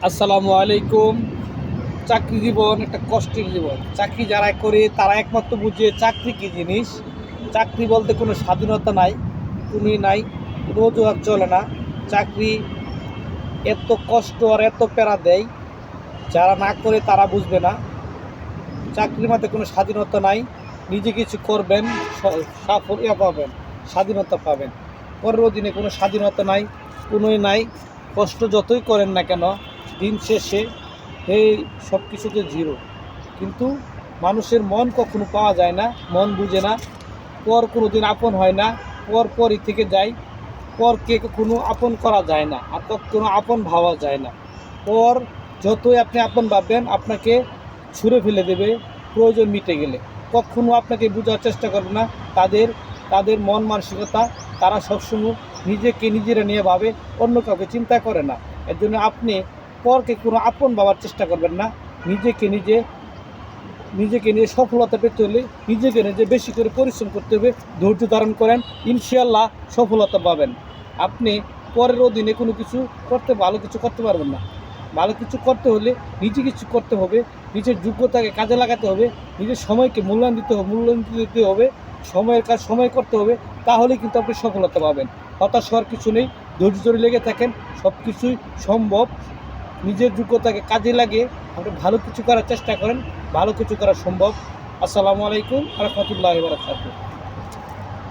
আসসালামু আলাইকুম। চাকরি জীবন একটা কষ্টের জীবন। চাকরি যারা করে তারা একমাত্র বুঝে চাকরি কী জিনিস। চাকরি বলতে কোনো স্বাধীনতা নাই, কোনোই নাই, কোনো অজুহাত চলে না। চাকরি এত কষ্ট আর এত প্যারা দেয়, যারা না করে তারা বুঝবে না। চাকরির মধ্যে কোনো স্বাধীনতা নাই। নিজে কিছু করবেন, সাফল্য পাবেন, স্বাধীনতা পাবেন। পরের অধীনে কোনো স্বাধীনতা নাই, কোনোই নাই। কষ্ট যতই করেন না কেন, দিন শেষে এই সব কিছুতে জিরো। কিন্তু মানুষের মন কখনো পাওয়া যায় না, মন বুঝে না। পর কোনো দিন আপন হয় না, পরই থেকে যায়। পরকে কখনো আপন করা যায় না, আর কখনো আপন ভাবা যায় না। পর যতই আপনি আপন ভাববেন, আপনাকে ছুঁড়ে ফেলে দেবে প্রয়োজন মিটে গেলে। কখনো আপনাকে বোঝার চেষ্টা করবে না। তাদের তাদের মন মানসিকতা, তারা সবসময় নিজেকে নিজেরা নিয়ে ভাবে, অন্য কাউকে চিন্তা করে না। এর জন্য আপনি পরকে কোনো আপন ভাবার চেষ্টা করবেন না। নিজেকে নিয়ে সফলতা পেতে হলে নিজেকে নিজে বেশি করে পরিশ্রম করতে হবে। ধৈর্য ধারণ করেন, ইনশাআল্লাহ সফলতা পাবেন। আপনি পরের অধীনে কোনো কিছু ভালো কিছু করতে পারবেন না। ভালো কিছু করতে হলে নিজে কিছু করতে হবে, নিজের যোগ্যতাকে কাজে লাগাতে হবে, নিজের সময়কে মূল্যায়ন দিতে হবে, সময়ের কাজ সময় করতে হবে। তাহলে কিন্তু আপনি সফলতা পাবেন। হতাশ হওয়ার কিছু নেই, ধৈর্য ধরে লেগে থাকেন, সব কিছুই সম্ভব। নিজের যোগ্যতাকে কাজে লাগিয়ে আপনি ভালো কিছু করার চেষ্টা করেন, ভালো কিছু করা সম্ভব। আসসালামু আলাইকুম ওয়া রাহমাতুল্লাহি ওয়া বারাকাতুহু।